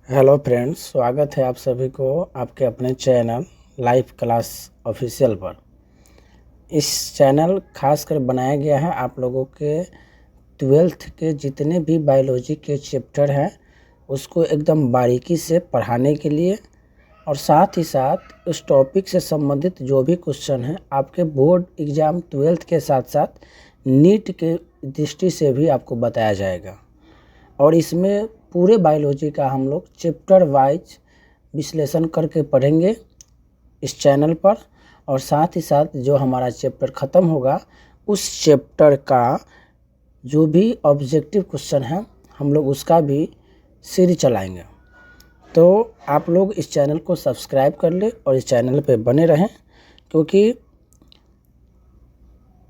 Hello friends, स्वागत है आप सभी को आपके अपने चैनल लाइफ क्लास ऑफिशियल पर। इस चैनल खास कर बनाया गया है आप लोगों के 12th के जितने भी बायोलॉजी के चैप्टर हैं उसको एकदम बारीकी से पढ़ाने के लिए, और साथ ही साथ उस टॉपिक से संबंधित जो भी क्वेश्चन हैं आपके बोर्ड एग्ज़ाम 12th के साथ साथ नीट के दृष्टि से भी आपको बताया जाएगा। और इसमें पूरे बायोलॉजी का हम लोग चैप्टर वाइज विश्लेषण करके पढ़ेंगे इस चैनल पर। और साथ ही साथ जो हमारा चैप्टर ख़त्म होगा उस चैप्टर का जो भी ऑब्जेक्टिव क्वेश्चन है हम लोग उसका भी सीरीज चलाएंगे। तो आप लोग इस चैनल को सब्सक्राइब कर ले और इस चैनल पे बने रहें, क्योंकि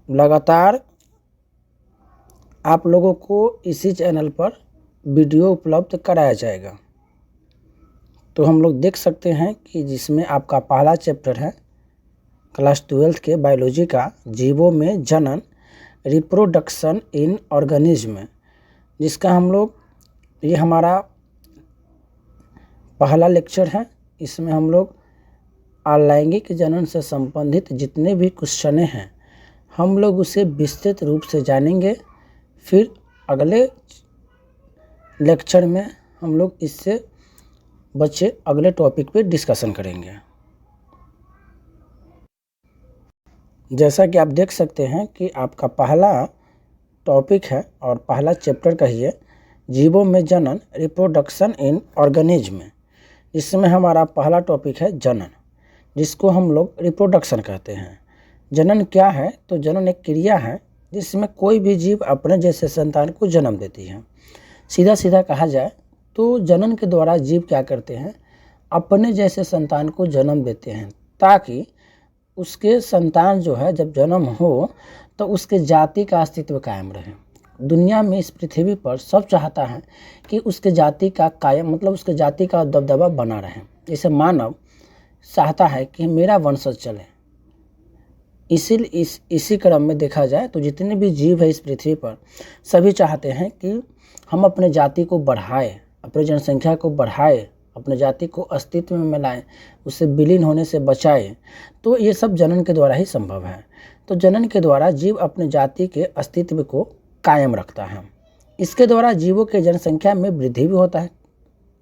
लगातार आप लोगों को इसी चैनल पर वीडियो उपलब्ध कराया जाएगा। तो हम लोग देख सकते हैं कि जिसमें आपका पहला चैप्टर है क्लास 12th के बायोलॉजी का, जीवों में जनन, रिप्रोडक्शन इन ऑर्गेनिज्म, जिसका हम लोग ये हमारा पहला लेक्चर है। इसमें हम लोग अलैंगिक जनन से संबंधित जितने भी क्वेश्चन हैं हम लोग उसे विस्तृत रूप से जानेंगे। फिर अगले लेक्चर में हम लोग इससे बच्चे अगले टॉपिक पे डिस्कशन करेंगे। जैसा कि आप देख सकते हैं कि आपका पहला टॉपिक है और पहला चैप्टर कहिए जीवों में जनन, रिप्रोडक्शन इन ऑर्गेनिज्म, इसमें हमारा पहला टॉपिक है जनन, जिसको हम लोग रिप्रोडक्शन कहते हैं। जनन क्या है? तो जनन एक क्रिया है जिसमें कोई भी जीव अपने जैसे संतान को जन्म देती है। सीधा सीधा कहा जाए तो जनन के द्वारा जीव क्या करते हैं, अपने जैसे संतान को जन्म देते हैं, ताकि उसके संतान जो है जब जन्म हो तो उसके जाति का अस्तित्व कायम रहे। दुनिया में इस पृथ्वी पर सब चाहता है कि उसके जाति का कायम मतलब उसके जाति का दबदबा बना रहे। जैसे मानव चाहता है कि मेरा वंशज चले। इसी क्रम में देखा जाए तो जितने भी जीव है इस पृथ्वी पर सभी चाहते हैं कि हम अपने जाति को बढ़ाएं, अपनी जनसंख्या को बढ़ाएं, अपने जाति को अस्तित्व में लाएं, उससे विलीन होने से बचाएं। तो ये सब जनन के द्वारा ही संभव है। तो जनन के द्वारा जीव अपने जाति के अस्तित्व को कायम रखता है। इसके द्वारा जीवों के जनसंख्या में वृद्धि भी होता है।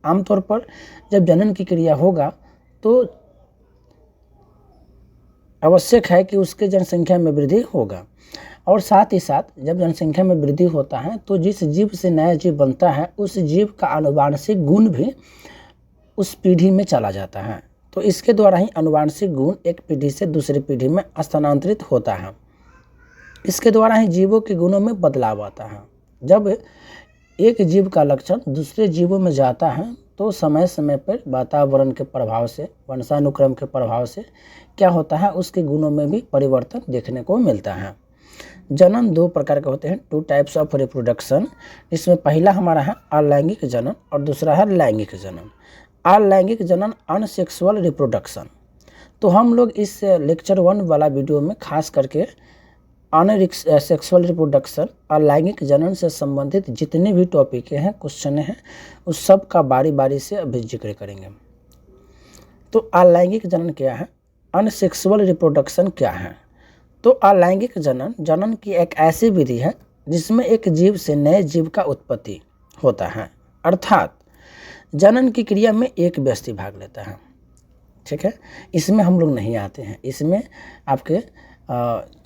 आमतौर पर जब जनन की क्रिया होगा तो आवश्यक है कि उसके जनसंख्या में वृद्धि होगा। और साथ ही साथ जब जनसंख्या में वृद्धि होता है तो जिस जीव से नया जीव बनता है उस जीव का आनुवांशिक गुण भी उस पीढ़ी में चला जाता है। तो इसके द्वारा ही आनुवांशिक गुण एक पीढ़ी से दूसरी पीढ़ी में स्थानांतरित होता है। इसके द्वारा ही जीवों के गुणों में बदलाव आता है। जब एक जीव का लक्षण दूसरे जीवों में जाता है तो समय समय पर वातावरण के प्रभाव से, वंशानुक्रम के प्रभाव से क्या होता है, उसके गुणों में भी परिवर्तन देखने को मिलता है। जनन दो प्रकार के होते हैं, 2 टाइप्स ऑफ रिप्रोडक्शन। इसमें पहला हमारा है अलैंगिक जनन और दूसरा है लैंगिक जनन। अलैंगिक जनन अनसेक्सुअल रिप्रोडक्शन। तो हम लोग इस लेक्चर 1 वाला वीडियो में खास करके अनसेक्सुअल रिप्रोडक्शन, अलैंगिक जनन से संबंधित जितने भी टॉपिक हैं, क्वेश्चन हैं, उस सब का बारी बारी से अभी जिक्र करेंगे। तो अलैंगिक जनन क्या है, अनसेक्सुअल रिप्रोडक्शन क्या है? तो अलैंगिक जनन जनन की एक ऐसी विधि है जिसमें एक जीव से नए जीव का उत्पत्ति होता है, अर्थात जनन की क्रिया में एक व्यक्ति भाग लेता है। ठीक है, इसमें हम लोग नहीं आते हैं। इसमें आपके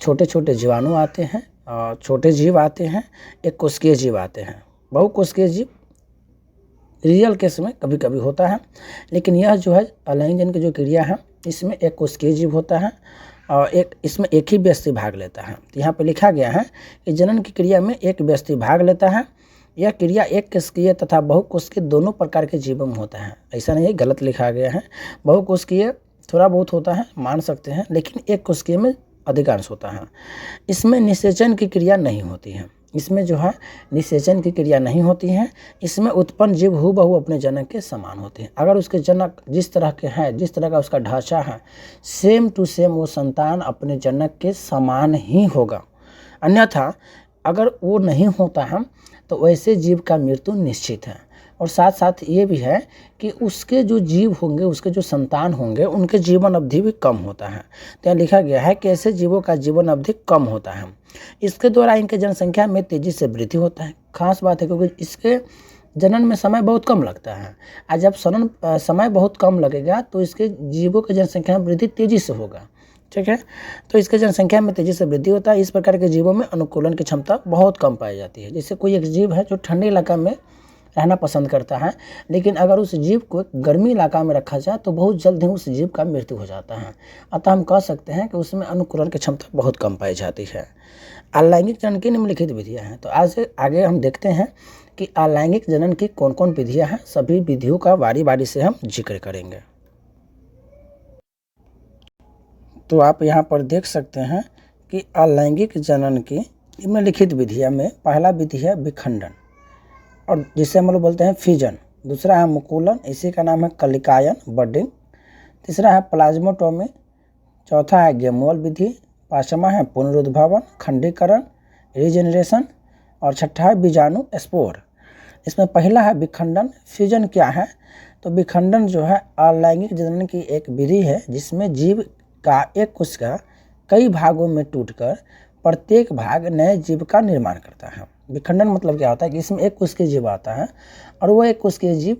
छोटे छोटे जीवाणु आते हैं, छोटे जीव आते हैं, एक कोशिकीय जीव आते हैं। बहुकोशिकीय जीव रियल केस में कभी कभी होता है, लेकिन यह जो है अलैंगिक जनन की जो क्रिया है इसमें एक कोशिकीय जीव होता है और इसमें एक ही व्यक्ति भाग लेता है। तो यहाँ पे लिखा गया है कि जनन की क्रिया में एक व्यक्ति भाग लेता है। यह क्रिया एक कोशिकीय तथा बहुकोशिकीय दोनों प्रकार के जीवों में होता है। ऐसा नहीं है, गलत लिखा गया है। बहुकोशिकीय थोड़ा बहुत होता है, मान सकते हैं, लेकिन एक कोशिकीय में अधिकांश होता है। इसमें निषेचन की क्रिया नहीं होती है। इसमें जो है निषेचन की क्रिया नहीं होती है। इसमें उत्पन्न जीव हूबहू अपने जनक के समान होते हैं। अगर उसके जनक जिस तरह के हैं, जिस तरह का उसका ढांचा है, सेम टू सेम वो संतान अपने जनक के समान ही होगा। अन्यथा अगर वो नहीं होता है तो वैसे जीव का मृत्यु निश्चित है। और साथ साथ ये भी है कि उसके जो जीव होंगे, उसके जो संतान होंगे, उनके जीवन अवधि भी कम होता है। तो यहाँ लिखा गया है कि ऐसे जीवों का जीवन अवधि कम होता है। इसके द्वारा इनके जनसंख्या में तेजी से वृद्धि होता है। खास बात है क्योंकि इसके जनन में समय बहुत कम लगता है। आज जब समय बहुत कम लगेगा तो इसके जीवों की जनसंख्या में वृद्धि तेजी से होगा। ठीक है, तो इसके जनसंख्या में तेजी से वृद्धि होता है। इस प्रकार के जीवों में अनुकूलन की क्षमता बहुत कम पाई जाती है। जैसे कोई एक जीव है जो ठंडे इलाका में रहना पसंद करता है, लेकिन अगर उस जीव को गर्मी इलाका में रखा जाए तो बहुत जल्द ही उस जीव का मृत्यु हो जाता है। अतः हम कह सकते हैं कि उसमें अनुकूलन की क्षमता बहुत कम पाई जाती है। अलैंगिक जनन की निम्नलिखित विधियाँ हैं। तो आज आगे हम देखते हैं कि अलैंगिक जनन की कौन कौन विधियाँ हैं। सभी विधियों का बारी बारी से हम जिक्र करेंगे। तो आप यहाँ पर देख सकते हैं कि अलैंगिक जनन की निम्नलिखित विधियाँ में पहला विधि है विखंडन, और जिसे हम लोग बोलते हैं फिजन। दूसरा है मुकुलन, इसी का नाम है कलिकायन बडिंग। तीसरा है प्लाज्मोटोमी। चौथा है गेमुअल विधि। पांचवा है पुनरुद्भवन, खंडीकरण, रीजेनरेशन। और छठा है बीजाणु स्पोर। इसमें पहला है विखंडन। फ्यूजन क्या है? तो विखंडन जो है अलैंगिक जनन की एक विधि है जिसमें जीव का एक कोशिका कई भागों में टूटकर प्रत्येक भाग नए जीव का निर्माण करता है। विखंडन मतलब क्या होता है कि इसमें एक कोशिकीय जीव आता है और वो एक कोशिकीय जीव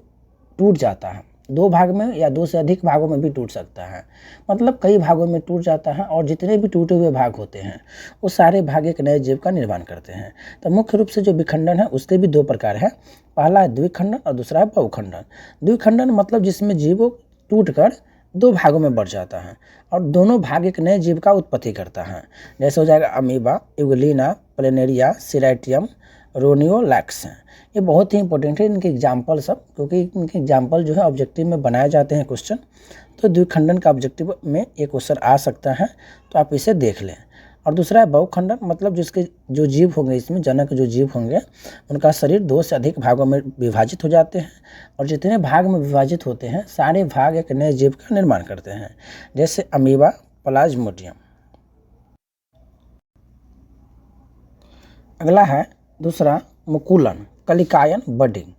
टूट जाता है। दो भाग में या दो से अधिक भागों में भी टूट सकता है, मतलब कई भागों में टूट जाता है और जितने भी टूटे हुए भाग होते हैं वो सारे भाग एक नए जीव का निर्माण करते हैं। तो मुख्य रूप से जो विखंडन है उसके भी दो प्रकार है। पहला है द्विखंडन और दूसरा है बहुखंडन। द्विखंडन मतलब जिसमें जीव टूट कर दो भागों में बढ़ जाता है और दोनों भाग एक नए जीव का उत्पत्ति करता है। जैसे हो जाएगा अमीबा, यूग्लिना, प्लेनेरिया, सिराइटियम, रोनियोलैक्स हैं। ये बहुत ही इंपॉर्टेंट है इनके एग्जाम्पल सब, क्योंकि इनके एग्जाम्पल जो है ऑब्जेक्टिव में बनाए जाते हैं क्वेश्चन। तो द्विखंडन का ऑब्जेक्टिव में एक क्वेश्चन आ सकता है, तो आप इसे देख लें। और दूसरा है बहुखंडन, मतलब जिसके जो जीव होंगे, इसमें जनक जो जीव होंगे उनका शरीर दो से अधिक भागों में विभाजित हो जाते हैं और जितने भाग में विभाजित होते हैं सारे भाग एक नए जीव का निर्माण करते हैं, जैसे अमीबा, प्लाज्मोडियम। अगला है दूसरा मुकुलन, कलिकायन बडिंग।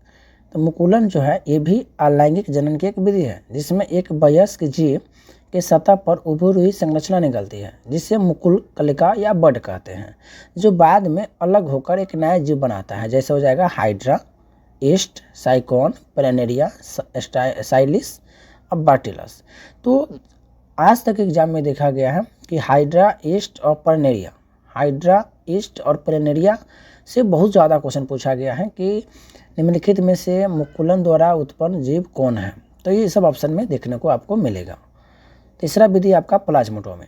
तो मुकुलन जो है ये भी अलैंगिक जनन की एक विधि है जिसमें एक वयस्क जीव के सतह पर उभरी हुई संरचना निकलती है जिसे मुकुल कलिका या बड कहते हैं, जो बाद में अलग होकर एक नया जीव बनाता है। जैसे हो जाएगा हाइड्रा, ईस्ट, साइकोन, प्लेनेरिया, साइलिस और बाटिलस। तो आज तक एग्जाम में देखा गया है कि हाइड्रा, ईस्ट और प्लेनेरिया, हाइड्रा, ईस्ट और प्लेनेरिया से बहुत ज़्यादा क्वेश्चन पूछा गया है कि निम्नलिखित में से मुकुलन द्वारा उत्पन्न जीव कौन है। तो ये सब ऑप्शन में देखने को आपको मिलेगा। तीसरा विधि आपका प्लाज्मोटोमी।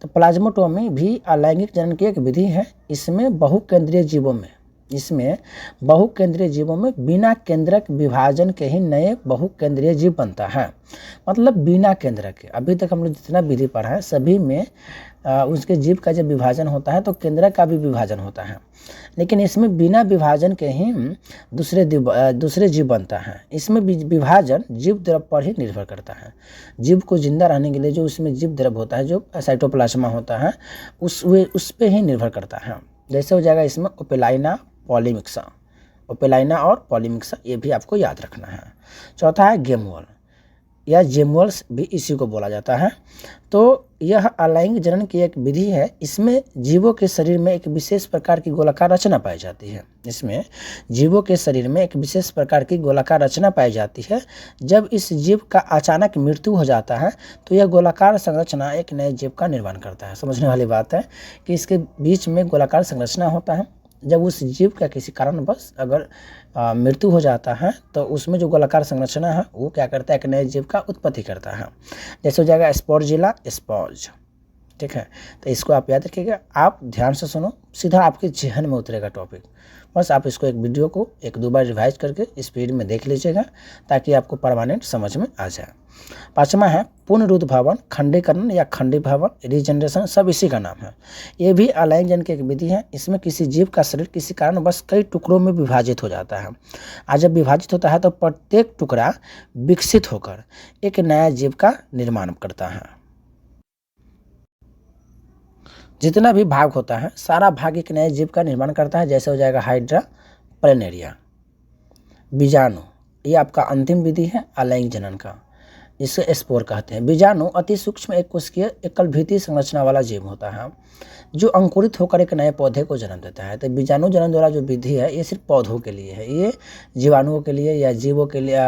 तो प्लाज्मोटोमी भी अलैंगिक जनन की एक विधि है। इसमें बहुकेंद्रीय जीवों में बिना केंद्रक विभाजन के ही नए बहुकेंद्रीय जीव बनता है। मतलब बिना केंद्रक के, अभी तक हम लोग जितना विधि पढ़ा है सभी में उसके जीव का जब विभाजन होता है तो केंद्रक का भी विभाजन होता है, लेकिन इसमें बिना विभाजन के ही दूसरे जीव बनता है। इसमें विभाजन जीव द्रव पर ही निर्भर करता है। जीव को जिंदा रहने के लिए जो उसमें जीव द्रव होता है, जो साइटोप्लाज्मा होता है, उस पे ही निर्भर करता है। जैसे हो जाएगा इसमें ओपेलाइना, पॉलीमिक्सा, ओपेलाइना और पॉलीमिक्सा, ये भी आपको याद रखना है। चौथा है गेमुअल या जेमुअल्स भी इसी को बोला जाता है। तो यह अलैंगिक जनन की एक विधि है। इसमें जीवों के शरीर में एक विशेष प्रकार की गोलाकार रचना पाई जाती है। इसमें जीवों के शरीर में एक विशेष प्रकार की गोलाकार रचना पाई जाती है। जब इस जीव का अचानक मृत्यु हो जाता है तो यह गोलाकार संरचना एक नए जीव का निर्माण करता है। समझने वाली बात है कि इसके बीच में गोलाकार संरचना होता है। जब उस जीव का किसी कारणवश अगर मृत्यु हो जाता है तो उसमें जो गोलाकार संरचना है वो क्या करता है, एक नए जीव का उत्पत्ति करता है। जैसे हो जाएगा स्पोर्जिला, स्पॉज। ठीक है, तो इसको आप याद रखिएगा। आप ध्यान से सुनो, सीधा आपके जहन में उतरेगा टॉपिक। बस आप इसको एक वीडियो को एक दो बार रिवाइज करके स्पीड में देख लीजिएगा ताकि आपको परमानेंट समझ में आ जाए। पांचवा है पुनरुद्भवन, खंडीकरण या खंडीभवन, रीजनरेशन, सब इसी का नाम है। ये भी अलैंगिक जनन की एक विधि है। इसमें किसी जीव का शरीर किसी कारण बस कई टुकड़ों में विभाजित हो जाता है। आज जब विभाजित होता है तो प्रत्येक टुकड़ा विकसित होकर एक नया जीव का निर्माण करता है। जितना भी भाग होता है सारा भाग एक नए जीव का निर्माण करता है। जैसे हो जाएगा हाइड्रा, प्लेनेरिया। बीजाणु, ये आपका अंतिम विधि है अलैंगिक जनन का, जिसे स्पोर कहते हैं। बीजाणु अति सूक्ष्म एक कोशिकीय एकल भित्ति संरचना वाला जीव होता है जो अंकुरित होकर एक नए पौधे को जन्म देता है। तो बीजाणु जनन द्वारा जो विधि है ये सिर्फ पौधों के लिए है, ये जीवाणुओं के लिए या जीवों के लिए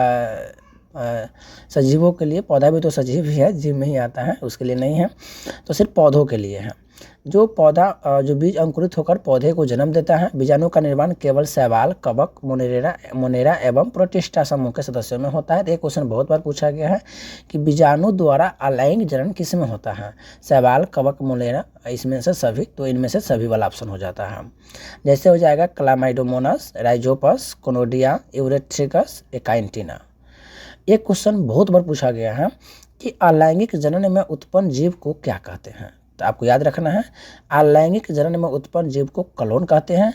सजीवों के लिए, पौधा भी तो सजीव ही है, जीव में ही आता है, उसके लिए नहीं है, तो सिर्फ पौधों के लिए है। जो पौधा जो बीज अंकुरित होकर पौधे को जन्म देता है। बीजाणु का निर्माण केवल शैवाल, कवक, मोनेरा एवं प्रोटिस्टा समूह के सदस्यों में होता है। तो एक क्वेश्चन बहुत बार पूछा गया है कि बीजाणु द्वारा अलैंगिक जनन किस में होता है? शैवाल, कवक, मोनेरा, इसमें से सभी, तो इनमें से सभी वाला ऑप्शन हो जाता है। जैसे हो जाएगा क्लामाइडोमोनास, राइजोपस, कोनोडिया, यूरेट्रिकस, एकाइंटिना। एक क्वेश्चन बहुत बार पूछा गया है कि अलैंगिक जनन में उत्पन्न जीव को क्या कहते हैं? तो आपको याद रखना है, अलैंगिक जनन में उत्पन्न जीव को क्लोन कहते हैं।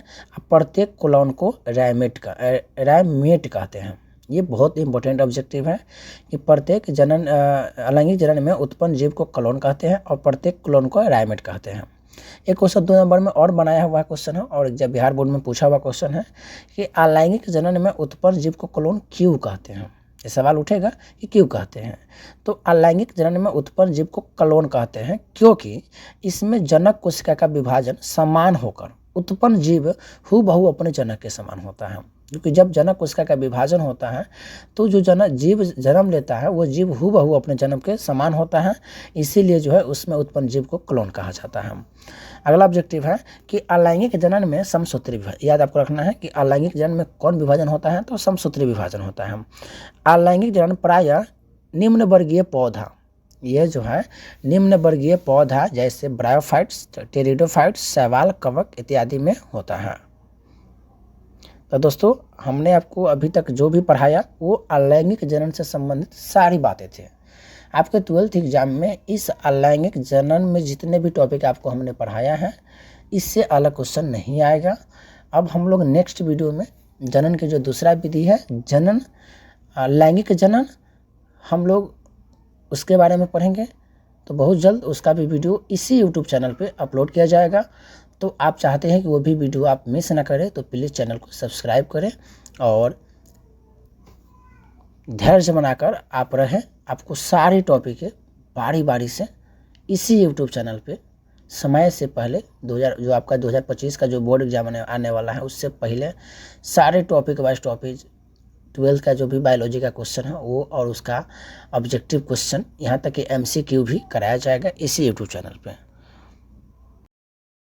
प्रत्येक क्लोन को रैमेट कहते हैं। ये बहुत इंपॉर्टेंट ऑब्जेक्टिव है कि प्रत्येक अलैंगिक जनन में उत्पन्न जीव को क्लोन कहते हैं और प्रत्येक क्लोन को रैमेट कहते हैं। एक क्वेश्चन 2 नंबर में और बनाया हुआ क्वेश्चन है और जब बिहार बोर्ड में पूछा हुआ क्वेश्चन है कि अलैंगिक जनन में उत्पन्न जीव को क्लोन क्यों कहते हैं? ये सवाल उठेगा कि क्यों कहते हैं। तो अलैंगिक जनन में उत्पन्न जीव को क्लोन कहते हैं क्योंकि इसमें जनक कोशिका का विभाजन समान होकर उत्पन्न जीव हूबहू अपने जनक के समान होता है। क्योंकि जब जनक कोशिका का विभाजन होता है तो जो जीव जन्म लेता है वो जीव हूबहू अपने जन्म के समान होता है, इसीलिए जो है उसमें उत्पन्न जीव को क्लोन कहा जाता है। अगला ऑब्जेक्टिव है कि अलैंगिक जनन में समसूत्री विभाजन। याद आपको रखना है कि अलैंगिक जनन में कौन विभाजन होता है? तो समसूत्री विभाजन होता है। अलैंगिक जनन प्रायः निम्न वर्गीय पौधा, यह जो है निम्न वर्गीय पौधा जैसे ब्रायोफाइट्स, टेरिडोफाइट्स, शैवाल, कवक इत्यादि में होता है। तो दोस्तों हमने आपको अभी तक जो भी पढ़ाया वो अलैंगिक जनन से संबंधित सारी बातें थी। आपके 12th एग्जाम में इस अलैंगिक जनन में जितने भी टॉपिक आपको हमने पढ़ाया है इससे अलग क्वेश्चन नहीं आएगा। अब हम लोग नेक्स्ट वीडियो में जनन की जो दूसरा विधि है जनन, लैंगिक जनन, हम लोग उसके बारे में पढ़ेंगे। तो बहुत जल्द उसका भी वीडियो इसी यूट्यूब चैनल पे अपलोड किया जाएगा। तो आप चाहते हैं कि वो भी वीडियो आप मिस ना करें तो प्लीज़ चैनल को सब्सक्राइब करें और धैर्य बनाकर आप रहें। आपको सारी टॉपिक बारी बारी से इसी यूट्यूब चैनल पे समय से पहले जो आपका 2025 का जो बोर्ड एग्जाम आने वाला है उससे पहले सारे टॉपिक वाइज टॉपिक 12th का जो भी बायोलॉजी का क्वेश्चन है वो और उसका ऑब्जेक्टिव क्वेश्चन यहाँ तक कि MCQ भी कराया जाएगा इसी यूट्यूब चैनल पे।